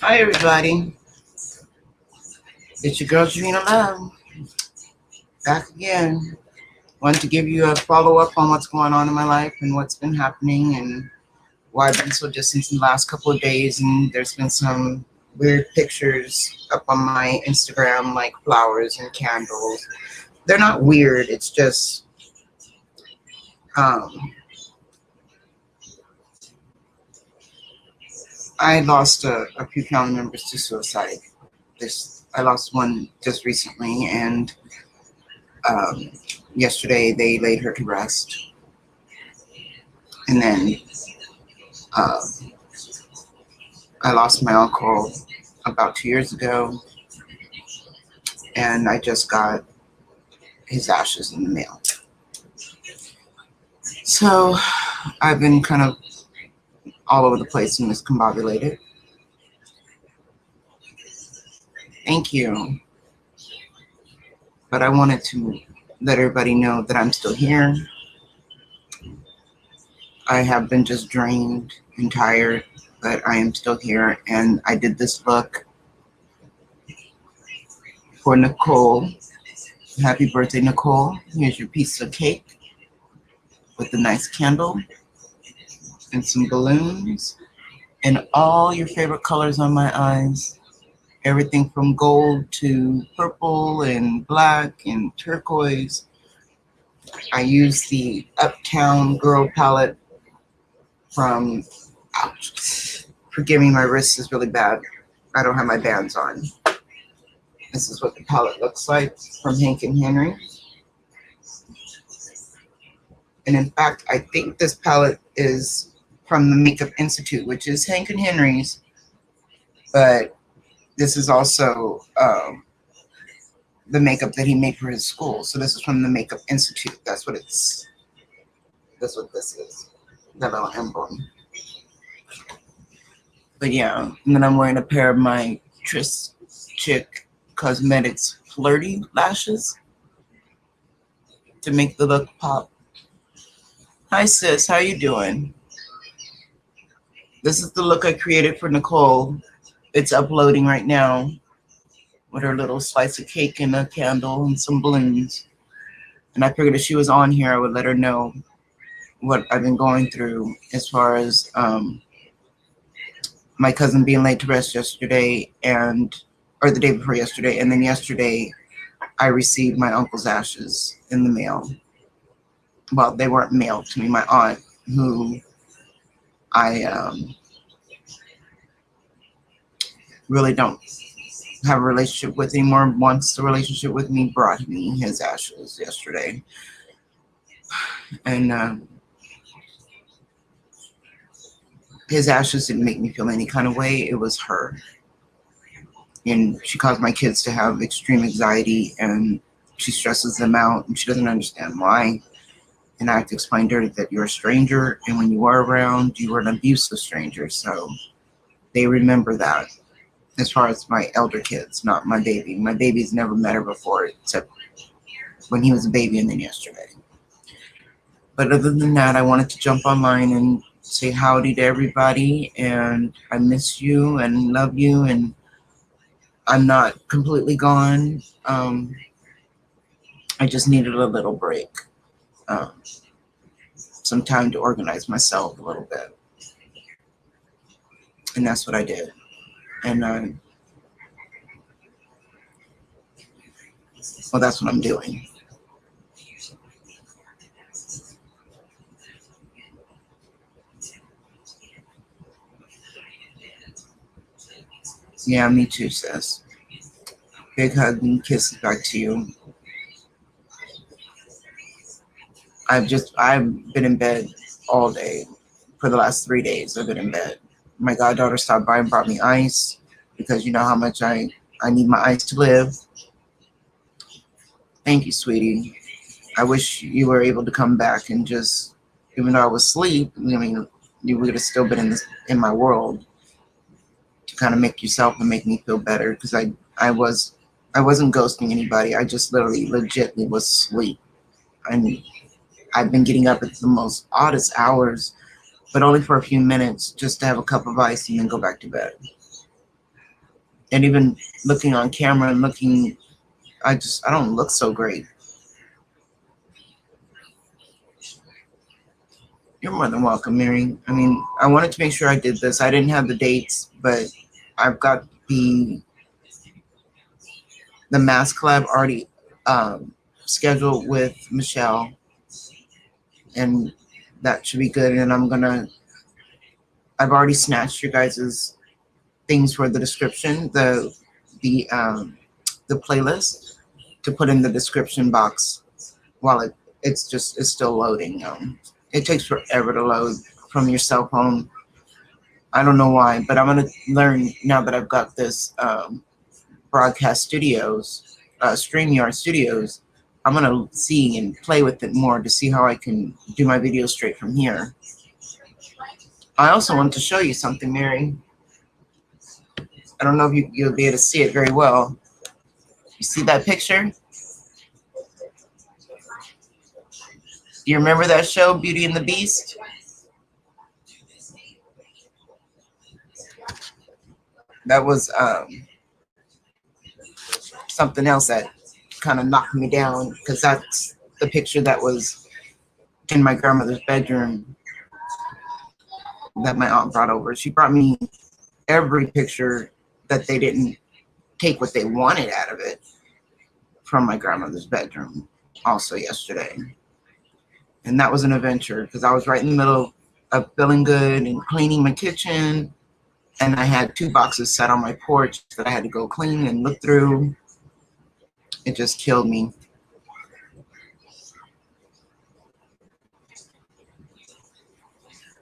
Hi everybody, it's your girl Trina Love, back again. Want to give you a follow-up on what's going on in my life and what's been happening and why I've been so distant in the last couple of days, and there's been some weird pictures up on my Instagram like flowers and candles. They're not weird, it's just um, I lost a few family members to suicide. I lost one just recently, and um, yesterday they laid her to rest. And then uh, I lost my uncle about 2 years ago, and I just got his ashes in the mail. So I've been kind of all over the place and discombobulated. Thank you. But I wanted to let everybody know that I'm still here. I have been just drained and tired, but I am still here. And I did this look for Nicole. Happy birthday, Nicole. Here's your piece of cake with a nice candle and some balloons and all your favorite colors on my eyes. Everything from gold to purple and black and turquoise. I used the Uptown Girl palette from, ouch, forgive me, my wrist is really bad. I don't have my bands on. This is what the palette looks like from Hank and Henry. And in fact, I think this palette is from the Makeup Institute, which is Hank and Henry's, but this is also the makeup that he made for his school. So this is from the Makeup Institute. That's what this is. That little emblem. But yeah, and then I'm wearing a pair of my Chit Cosmetics Flirty lashes to make the look pop. Hi sis, how you doing? This is the look I created for Nicole. It's uploading right now with her little slice of cake and a candle and some balloons. And I figured if she was on here, I would let her know what I've been going through as far as my cousin being laid to rest yesterday or the day before yesterday. And then yesterday, I received my uncle's ashes in the mail. Well, they weren't mailed to me. My aunt, who I really don't have a relationship with anymore, wants a relationship with me, brought me his ashes yesterday. And his ashes didn't make me feel any kind of way. It was her. And she caused my kids to have extreme anxiety, and she stresses them out, and she doesn't understand why. And I have to explain to her that you're a stranger, and when you are around, you are an abusive stranger. So they remember that. As far as my elder kids, not my baby. My baby's never met her before, except when he was a baby and then yesterday. But other than that, I wanted to jump online and say howdy to everybody, and I miss you and love you, and I'm not completely gone. I just needed a little break, some time to organize myself a little bit, and that's what I did. And well, that's what I'm doing. Yeah, me too, sis. Big hug and kisses back to you. I've been in bed all day for the last 3 days. I've been in bed. My goddaughter stopped by and brought me ice because you know how much I need my ice to live. Thank you, sweetie. I wish you were able to come back and just, even though I was asleep, I mean, you would have still been in my world to kind of make yourself and make me feel better, because I wasn't ghosting anybody. I just literally legitly was asleep. And I've been getting up at the most oddest hours, but only for a few minutes, just to have a cup of ice and then go back to bed. And even looking on camera and looking, I don't look so great. You're more than welcome, Mary. I mean, I wanted to make sure I did this. I didn't have the dates, but I've got the mass collab already scheduled with Michelle, and that should be good. And I've already snatched your guys's things for the description, the playlist to put in the description box while it's still loading. It takes forever to load from your cell phone. I don't know why, but I'm gonna learn now that I've got this broadcast studios, StreamYard Studios. I'm gonna see and play with it more to see how I can do my videos straight from here. I also want to show you something, Mary. I don't know if you'll be able to see it very well. You see that picture? Do you remember that show, Beauty and the Beast? That was something else that kind of knocked me down, because that's the picture that was in my grandmother's bedroom that my aunt brought over. She brought me every picture that they didn't take what they wanted out of it from my grandmother's bedroom also yesterday. And that was an adventure, because I was right in the middle of feeling good and cleaning my kitchen, and I had 2 boxes set on my porch that I had to go clean and look through. It just killed me.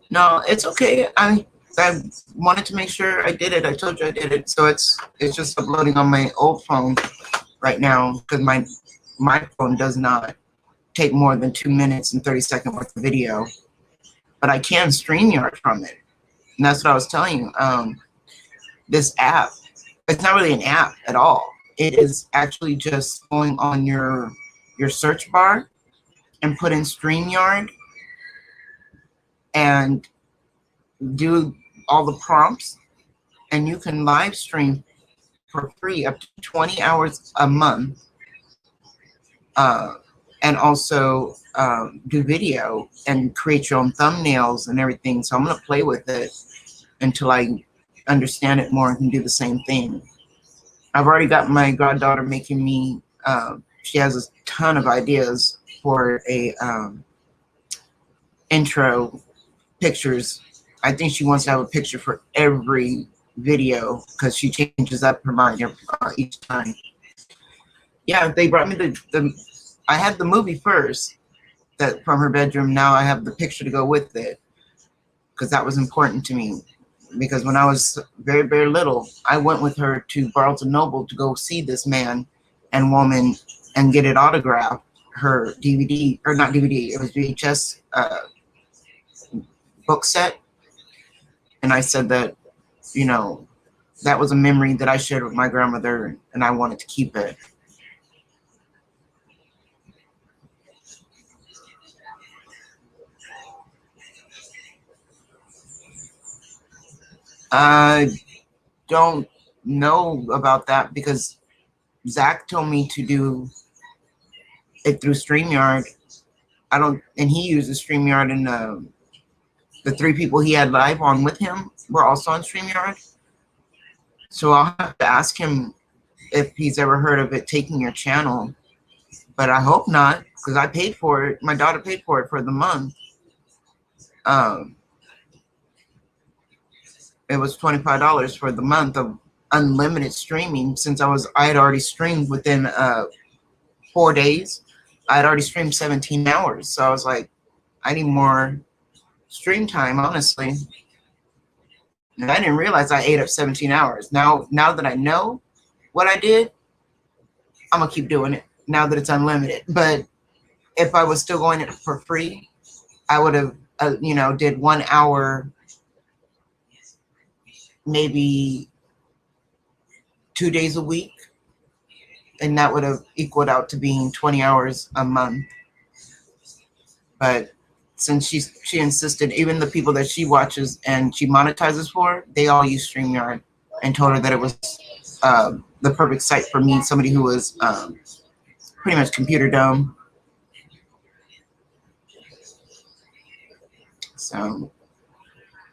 No, it's okay. I wanted to make sure I did it. I told you I did it. So it's just uploading on my old phone right now, because my phone does not take more than 2 minutes and 30 seconds worth of video. But I can StreamYard from it. And that's what I was telling you. This app, it's not really an app at all. It is actually just going on your search bar and put in StreamYard and do all the prompts, and you can live stream for free up to 20 hours a month, and also do video and create your own thumbnails and everything. So I'm going to play with it until I understand it more and can do the same thing. I've already got my goddaughter making me, she has a ton of ideas for a intro pictures. I think she wants to have a picture for every video, because she changes up her mind each time. Yeah, they brought me I had the movie first that from her bedroom. Now I have the picture to go with it, because that was important to me. Because when I was very, very little, I went with her to Barnes & Noble to go see this man and woman and get it autographed, her DVD, or not DVD, it was VHS book set. And I said that, you know, that was a memory that I shared with my grandmother, and I wanted to keep it. I don't know about that, because Zach told me to do it through StreamYard. And he uses StreamYard, and the 3 people he had live on with him were also on StreamYard. So I'll have to ask him if he's ever heard of it taking your channel, but I hope not, because I paid for it. My daughter paid for it for the month. It was $25 for the month of unlimited streaming, since I had already streamed within 4 days. I had already streamed 17 hours. So I was like, I need more stream time, honestly. And I didn't realize I ate up 17 hours. Now that I know what I did, I'm gonna keep doing it now that it's unlimited. But if I was still going it for free, I would have, did 1 hour, maybe 2 days a week, and that would have equaled out to being 20 hours a month. But since she insisted, even the people that she watches and she monetizes for, they all use StreamYard, and told her that it was the perfect site for me, somebody who was pretty much computer dumb. So,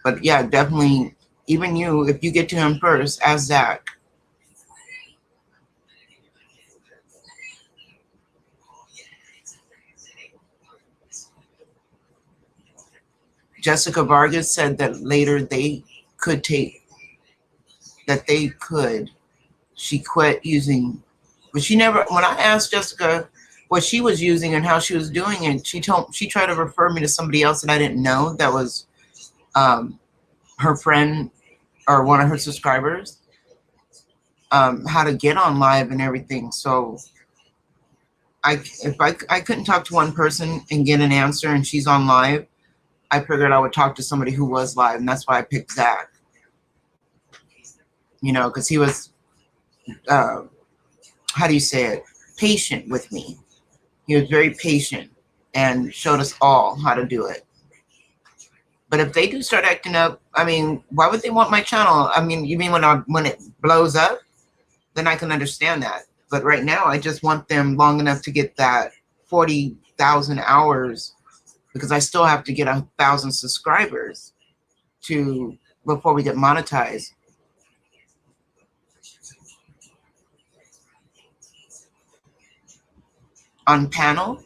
but yeah, definitely, even you, if you get to him first, ask Zach. Jessica Vargas said that later they could take, that they could. She quit using, but she never, when I asked Jessica what she was using and how she was doing it, she tried to refer me to somebody else that I didn't know that was her friend or one of her subscribers, how to get on live and everything. So if I couldn't talk to one person and get an answer and she's on live, I figured I would talk to somebody who was live, and that's why I picked Zach. You know, because he was, how do you say it, patient with me. He was very patient and showed us all how to do it. But if they do start acting up, I mean, why would they want my channel? I mean, you mean when it blows up? Then I can understand that. But right now, I just want them long enough to get that 40,000 hours, because I still have to get 1,000 subscribers before we get monetized. On panel,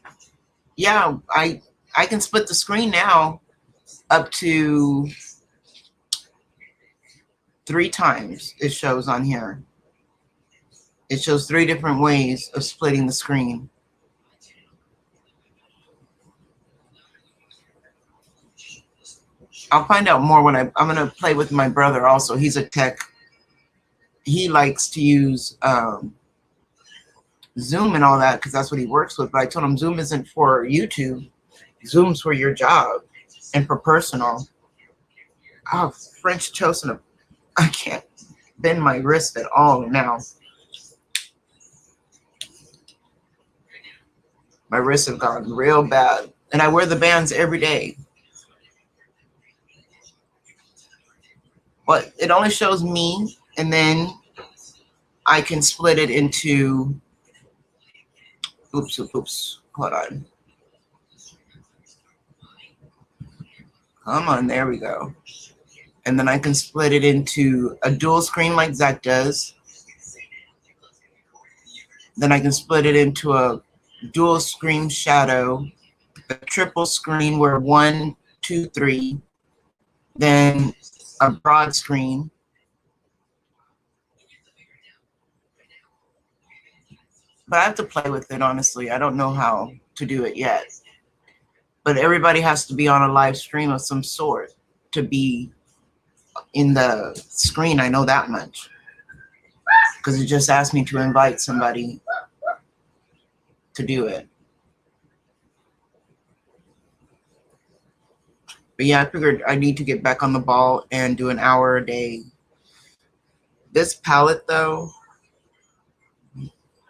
yeah, I can split the screen now up to 3 times. It shows on here. It shows 3 different ways of splitting the screen. I'll find out more when I'm going to play with my brother also. He's a tech. He likes to use Zoom and all that because that's what he works with. But I told him Zoom isn't for YouTube. Zoom's for your job and for personal. Oh, French toast, and I can't bend my wrist at all now. My wrists have gotten real bad. And I wear the bands every day. But it only shows me, and then I can split it into, oops, hold on. Come on, there we go. And then I can split it into a dual screen like Zach does. Then I can split it into a dual screen shadow, a triple screen where 1, 2, 3, then a broad screen. But I have to play with it, honestly. I don't know how to do it yet. But everybody has to be on a live stream of some sort to be in the screen. I know that much. Because it just asked me to invite somebody to do it. But yeah, I figured I need to get back on the ball and do an hour a day. This palette, though,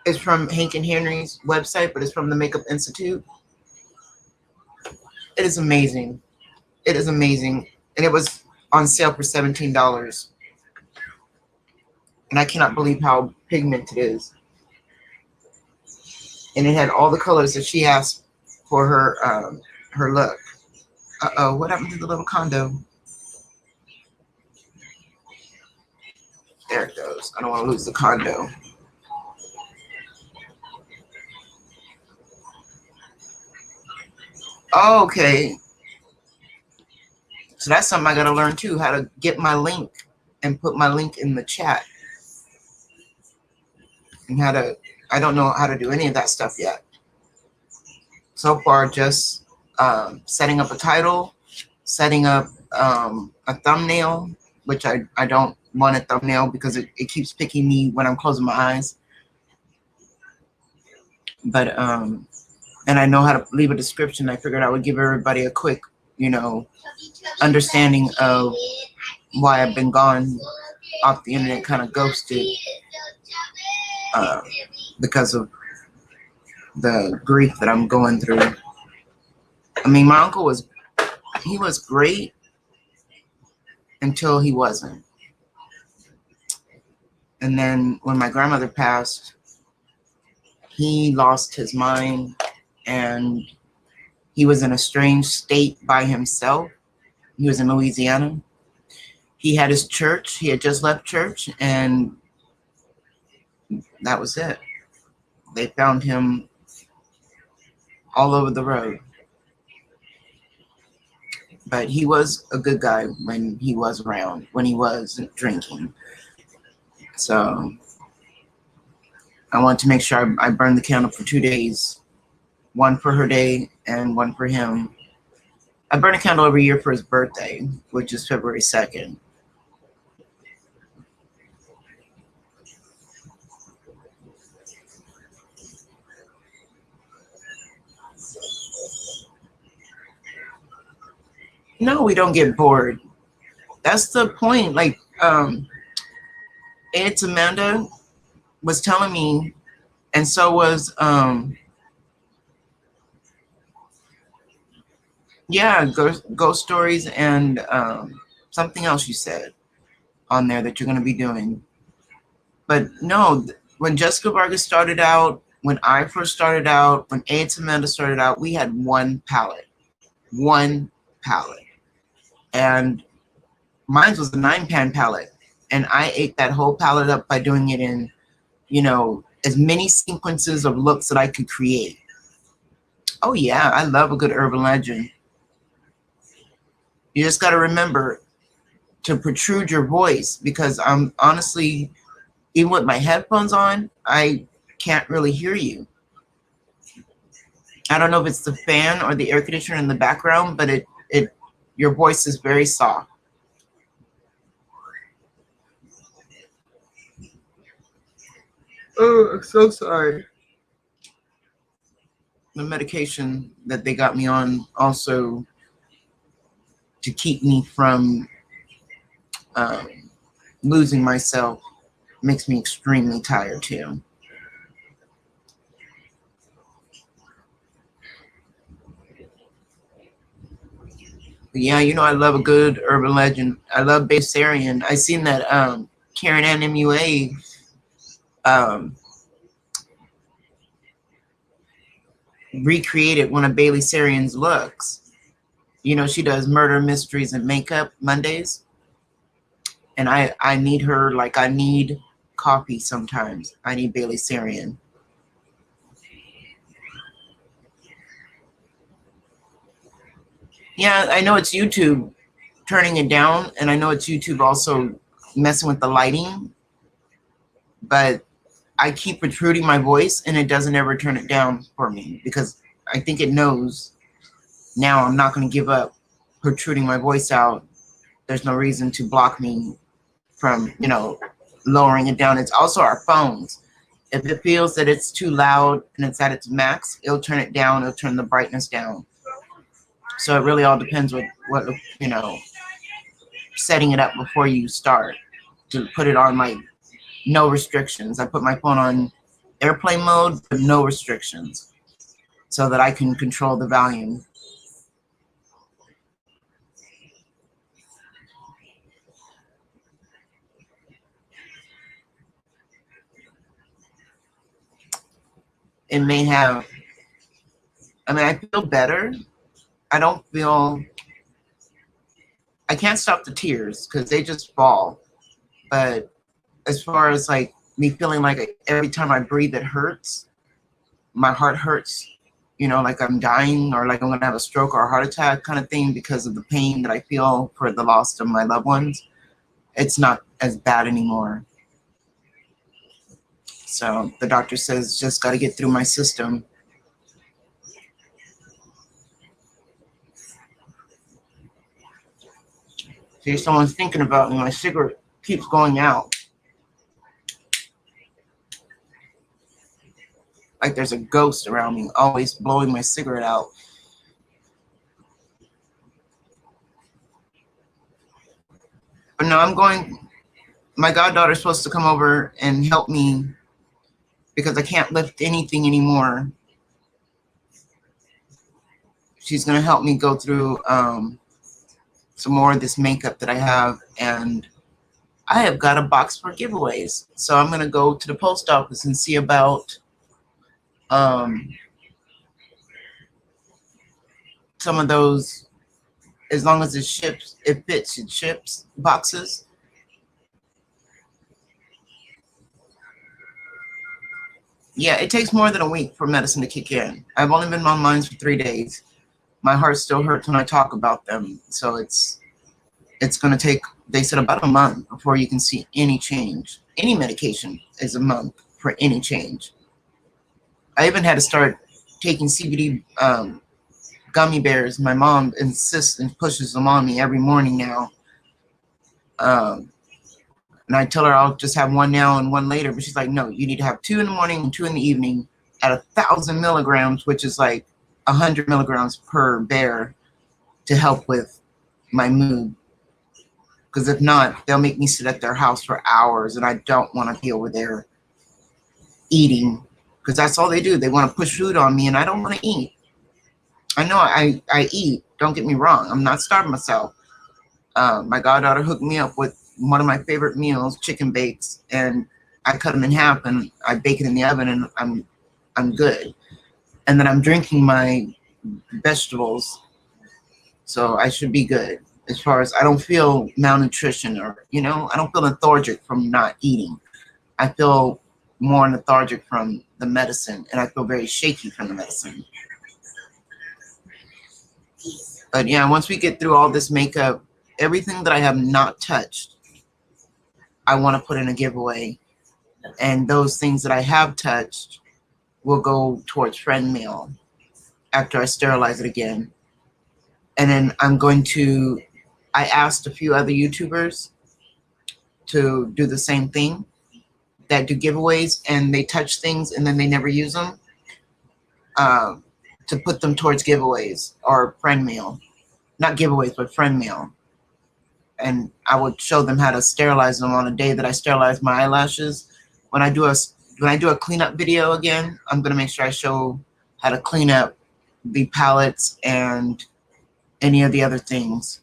is from Hank and Henry's website, but it's from the Makeup Institute. It is amazing. It is amazing. And it was on sale for $17. And I cannot believe how pigmented it is. And it had all the colors that she asked for her look. Uh-oh, what happened to the little condo? There it goes. I don't want to lose the condo. Oh, okay. So that's something I got to learn too, how to get my link and put my link in the chat. And I don't know how to do any of that stuff yet. So far, just setting up a title, setting up a thumbnail, which I don't want a thumbnail because it keeps picking me when I'm closing my eyes. But and I know how to leave a description. I figured I would give everybody a quick, understanding of why I've been gone off the internet, kind of ghosted, because of the grief that I'm going through. I mean, my uncle was great until he wasn't. And then when my grandmother passed, he lost his mind, and he was in a strange state by himself. He was in Louisiana. He had his church. He had just left church, and that was it. They found him all over the road. But he was a good guy when he was around, when he wasn't drinking. So I wanted to make sure I burned the candle for 2 days, one for her day and one for him. I burn a candle every year for his birthday, which is February 2nd. No, we don't get bored. That's the point. Like, Aunt Amanda was telling me, and so was, yeah, ghost stories and something else you said on there that you're going to be doing. But no, when Jessica Vargas started out, when I first started out, when Aunt Amanda started out, we had one palette. And mine was a 9-pan palette. And I ate that whole palette up by doing it in, as many sequences of looks that I could create. Oh yeah, I love a good urban legend. You just got to remember to protrude your voice, because I'm honestly, even with my headphones on, I can't really hear you. I don't know if it's the fan or the air conditioner in the background, but your voice is very soft. Oh, I'm so sorry. The medication that they got me on also to keep me from losing myself makes me extremely tired too. But yeah, I love a good urban legend. I love Baysarian. I seen that Karen Ann MUA recreated one of Bailey Sarian's looks. She does murder mysteries and makeup Mondays. And I need her like I need coffee sometimes. I need Bailey Sarian. Yeah, I know it's YouTube turning it down, and I know it's YouTube also messing with the lighting, but I keep protruding my voice, and it doesn't ever turn it down for me, because I think it knows now I'm not going to give up protruding my voice out. There's no reason to block me from, lowering it down. It's also our phones. If it feels that it's too loud and it's at its max, it'll turn it down. It'll turn the brightness down. So it really all depends what setting it up before you start, to put it on like no restrictions. I put my phone on airplane mode, but no restrictions, so that I can control the volume. It may have, I feel better. I can't stop the tears because they just fall. But as far as like me feeling like every time I breathe, it hurts, my heart hurts, like I'm dying, or like I'm going to have a stroke or a heart attack kind of thing, because of the pain that I feel for the loss of my loved ones, it's not as bad anymore. So the doctor says just got to get through my system. See, someone's thinking about me. My cigarette keeps going out. Like there's a ghost around me, always blowing my cigarette out. But no, my goddaughter's supposed to come over and help me, because I can't lift anything anymore. She's going to help me go through some more of this makeup that I have, and I have got a box for giveaways. So I'm going to go to the post office and see about some of those. As long as it ships, it fits, it ships boxes. Yeah, it takes more than a week for medicine to kick in. I've only been on mine for 3 days. My heart still hurts when I talk about them. So it's going to take, they said, about a month before you can see any change. Any medication is a month for any change. I even had to start taking CBD gummy bears. My mom insists and pushes them on me every morning now. And I tell her I'll just have one now and one later, but she's like, no, you need to have 2 in the morning and 2 in the evening at 1,000 milligrams, which is like 100 milligrams per bear, to help with my mood. Because if not, they'll make me sit at their house for hours, and I don't want to deal with their eating, because that's all they do. They want to push food on me, and I don't want to eat. I know I eat. Don't get me wrong. I'm not starving myself. My goddaughter hooked me up with one of my favorite meals, chicken bakes, and I cut them in half and I bake it in the oven, and I'm good. And then I'm drinking my vegetables, so I should be good. As far as, I don't feel malnutrition, or I don't feel lethargic from not eating. I feel more lethargic from the medicine, and I feel very shaky from the medicine. But yeah, once we get through all this makeup, everything that I have not touched, I want to put in a giveaway. And those things that I have touched will go towards friend mail after I sterilize it again. And then I asked a few other YouTubers to do the same thing, that do giveaways, and they touch things and then they never use them, to put them towards giveaways or friend mail. Not giveaways, but friend mail. And I would show them how to sterilize them on a day that I sterilize my eyelashes. When I do a cleanup video again, I'm gonna make sure I show how to clean up the palettes and any of the other things.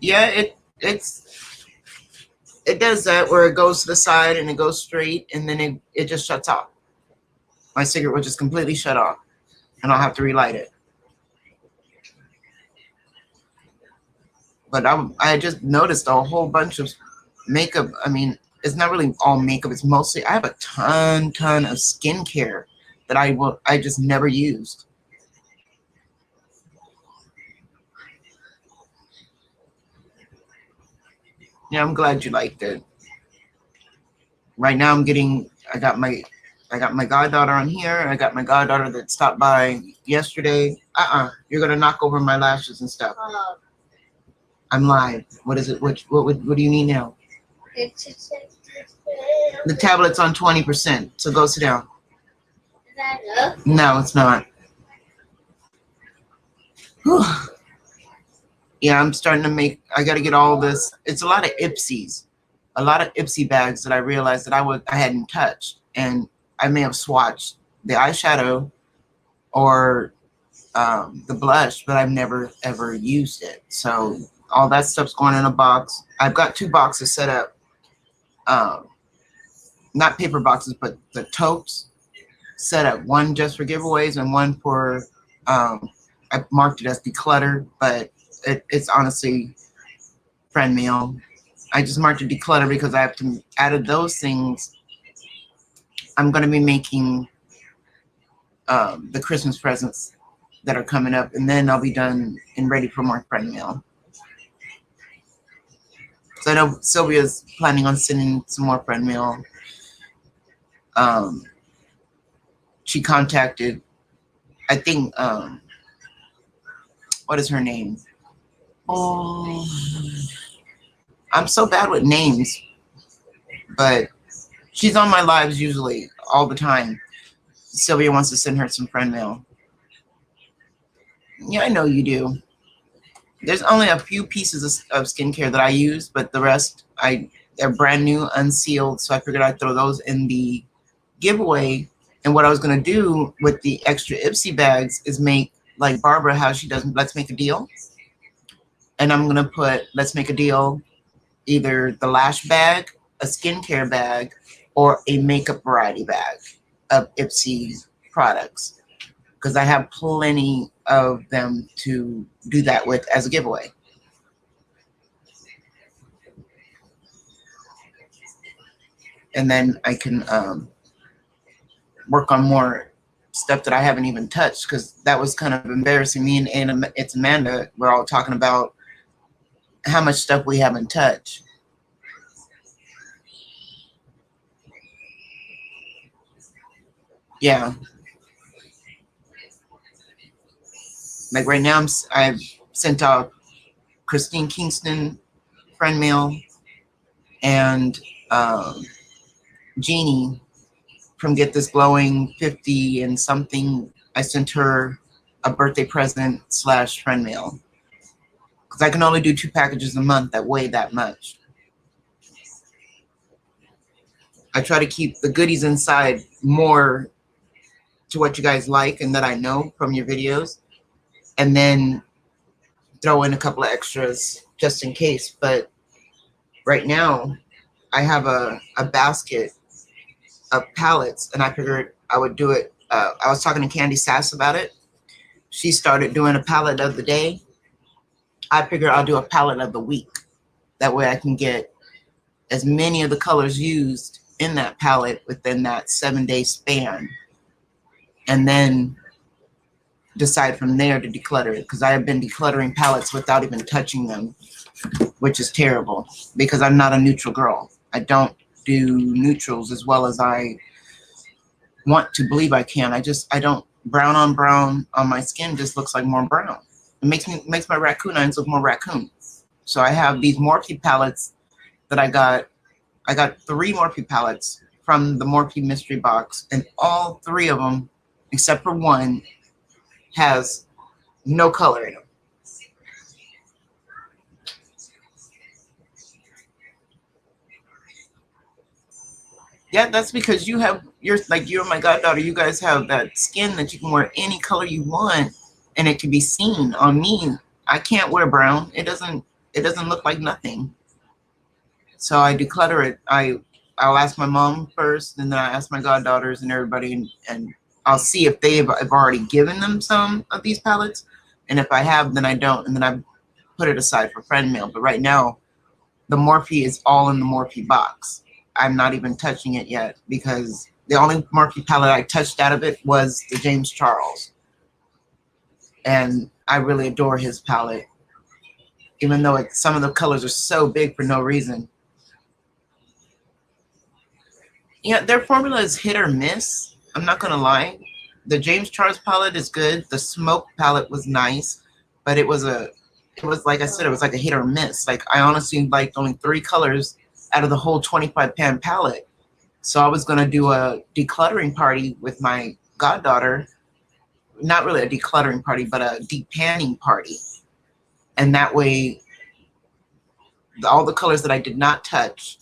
Yeah, it does that, where it goes to the side and it goes straight, and then it just shuts off. My cigarette will just completely shut off, and I'll have to relight it. But I just noticed a whole bunch of makeup. I mean, it's not really all makeup. It's mostly, I have a ton of skincare that I just never used. Yeah, I'm glad you liked it. Right now I got my goddaughter on here. I got my goddaughter that stopped by yesterday. You're gonna knock over my lashes and stuff. I'm live. What is it? What do you need now? The tablet's on 20%, so go sit down. Is that enough? No, it's not. Whew. Yeah, I'm starting to I gotta get all this. It's a lot of Ipsies. A lot of Ipsy bags that I realized that I hadn't touched, and I may have swatched the eyeshadow or the blush, but I've never ever used it. So all that stuff's going in a box. I've got 2 boxes set up, not paper boxes, but the totes set up. One just for giveaways and one for I marked it as decluttered, but it's honestly friend mail. I just marked it declutter because I have to, out of those things, I'm going to be making the Christmas presents that are coming up, and then I'll be done and ready for more friend mail. So I know Sylvia's planning on sending some more friend mail. She contacted, I think, what is her name? Oh, I'm so bad with names, but she's on my lives usually all the time. Sylvia wants to send her some friend mail. Yeah, I know you do. There's only a few pieces of skincare that I use, but the rest, they're brand new, unsealed, so I figured I'd throw those in the giveaway. And what I was going to do with the extra Ipsy bags is make like Barbara, how she does Let's Make a Deal. And I'm going to put Let's Make a Deal, either the lash bag, a skincare bag, or a makeup variety bag of Ipsy products. Because I have plenty of them to do that with as a giveaway. And then I can work on more stuff that I haven't even touched, because that was kind of embarrassing. Me and it's Amanda, we're all talking about how much stuff we haven't touched. Yeah. Like right now, I've sent out Christine Kingston friend mail, and Jeannie from Get This Glowing 50 and something. I sent her a birthday present / friend mail, because I can only do 2 packages a month that weigh that much. I try to keep the goodies inside more to what you guys like and that I know from your videos, and then throw in a couple of extras just in case. But right now I have a basket of palettes, and I figured I would do it. I was talking to Candy Sass about it. She started doing a palette of the day. I figured I'll do a palette of the week. That way I can get as many of the colors used in that palette within that 7-day span, and then decide from there to declutter it, because I have been decluttering palettes without even touching them, which is terrible because I'm not a neutral girl. I don't do neutrals as well as I want to believe I can. I don't. Brown on brown on my skin just looks like more brown. It makes my raccoon eyes look more raccoon. So I have these Morphe palettes that I got 3 Morphe palettes from the Morphe mystery box, and all 3 of them, except for one, has no color in them. Yeah, that's because you're like you and my goddaughter, you guys have that skin that you can wear any color you want and it can be seen. On me, I can't wear brown. It doesn't look like nothing. So I declutter it. I'll ask my mom first, and then I ask my goddaughters and everybody, and I'll see if I've already given them some of these palettes, and if I have, then I don't, and then I put it aside for friend mail. But right now, the Morphe is all in the Morphe box. I'm not even touching it yet, because the only Morphe palette I touched out of it was the James Charles, and I really adore his palette, even though some of the colors are so big for no reason. Yeah, their formula is hit or miss. I'm not gonna lie. The James Charles palette is good. The Smoke palette was nice, but it was like I said, it was like a hit or miss. Like I honestly liked only 3 colors out of the whole 25-pan palette. So I was gonna do a decluttering party with my goddaughter. Not really a decluttering party, but a deep panning party. And that way, all the colors that I did not touch,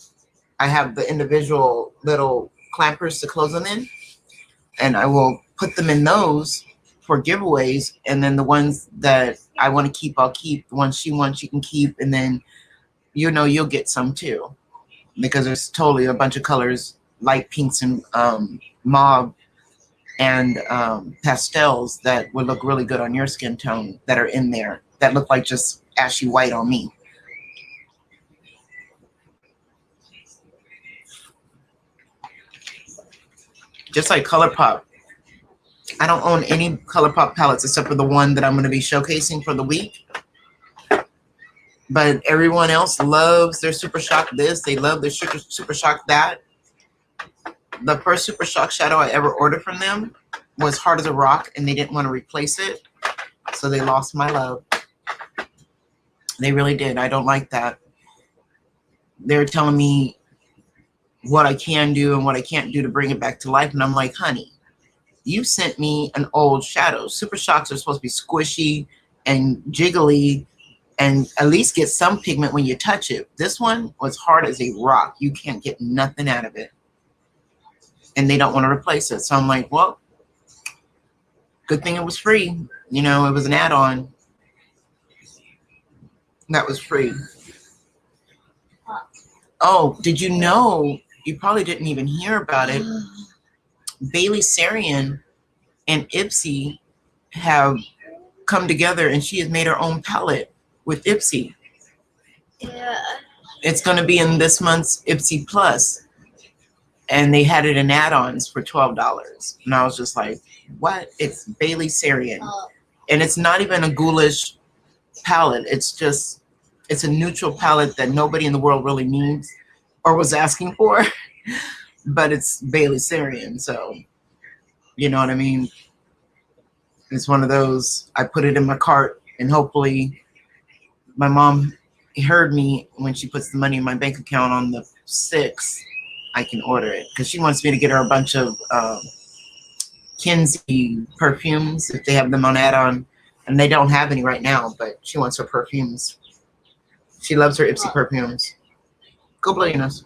I have the individual little clampers to close them in, and I will put them in those for giveaways, and then the ones that I want to keep, I'll keep. The ones she wants, you can keep, and then you'll get some too, because there's totally a bunch of colors, light pinks and mauve and pastels that would look really good on your skin tone that are in there that look like just ashy white on me. Just like ColourPop, I don't own any ColourPop palettes except for the one that I'm going to be showcasing for the week. But everyone else loves their Super Shock this. They love their Super Shock that. The first Super Shock shadow I ever ordered from them was Hard as a Rock, and they didn't want to replace it. So they lost my love. They really did. I don't like that. They're telling me what I can do and what I can't do to bring it back to life. And I'm like, honey, you sent me an old shadow. Super Shocks are supposed to be squishy and jiggly and at least get some pigment when you touch it. This one was hard as a rock. You can't get nothing out of it. and they don't want to replace it. So I'm like, well, good thing it was free. You know, it was an add-on that was free. Oh, did you know? You probably didn't even hear about it. Bailey Sarian and Ipsy have come together, and she has made her own palette with Ipsy. Yeah. It's going to be in this month's Ipsy Plus, and they had it in add-ons for $12. And I was just like, what? It's Bailey Sarian. And it's not even a ghoulish palette. It's a neutral palette that nobody in the world really needs or was asking for. But it's Bailey Sarian, so you know what I mean? It's one of those, I put it in my cart, and hopefully my mom heard me when she puts the money in my bank account on the 6th. I can order it because she wants me to get her a bunch of Kinsey perfumes if they have them on add-on, and they don't have any right now, but she wants her perfumes. She loves her Ipsy perfumes. Go Billionaires.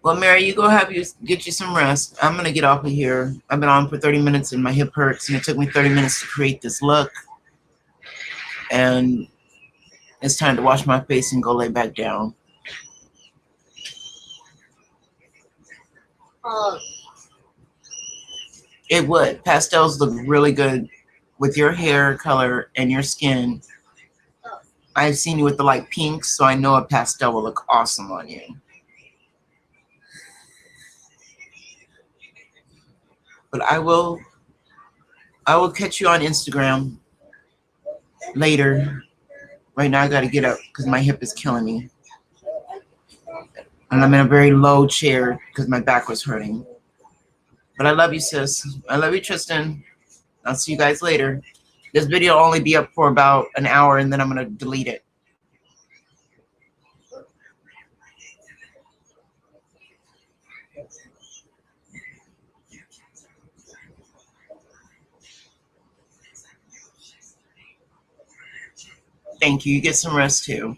Well, Mary, you go get you some rest. I'm gonna get off of here. I've been on for 30 minutes and my hip hurts, and it took me 30 minutes to create this look. And it's time to wash my face and go lay back down. It would. Pastels look really good with your hair color and your skin. I've seen you with the light pinks, so I know a pastel will look awesome on you. But I will catch you on Instagram later. Right now I gotta get up because my hip is killing me. And I'm in a very low chair because my back was hurting. But I love you, sis. I love you, Tristan. I'll see you guys later. This video will only be up for about an hour, and then I'm gonna delete it. Thank you. You get some rest too.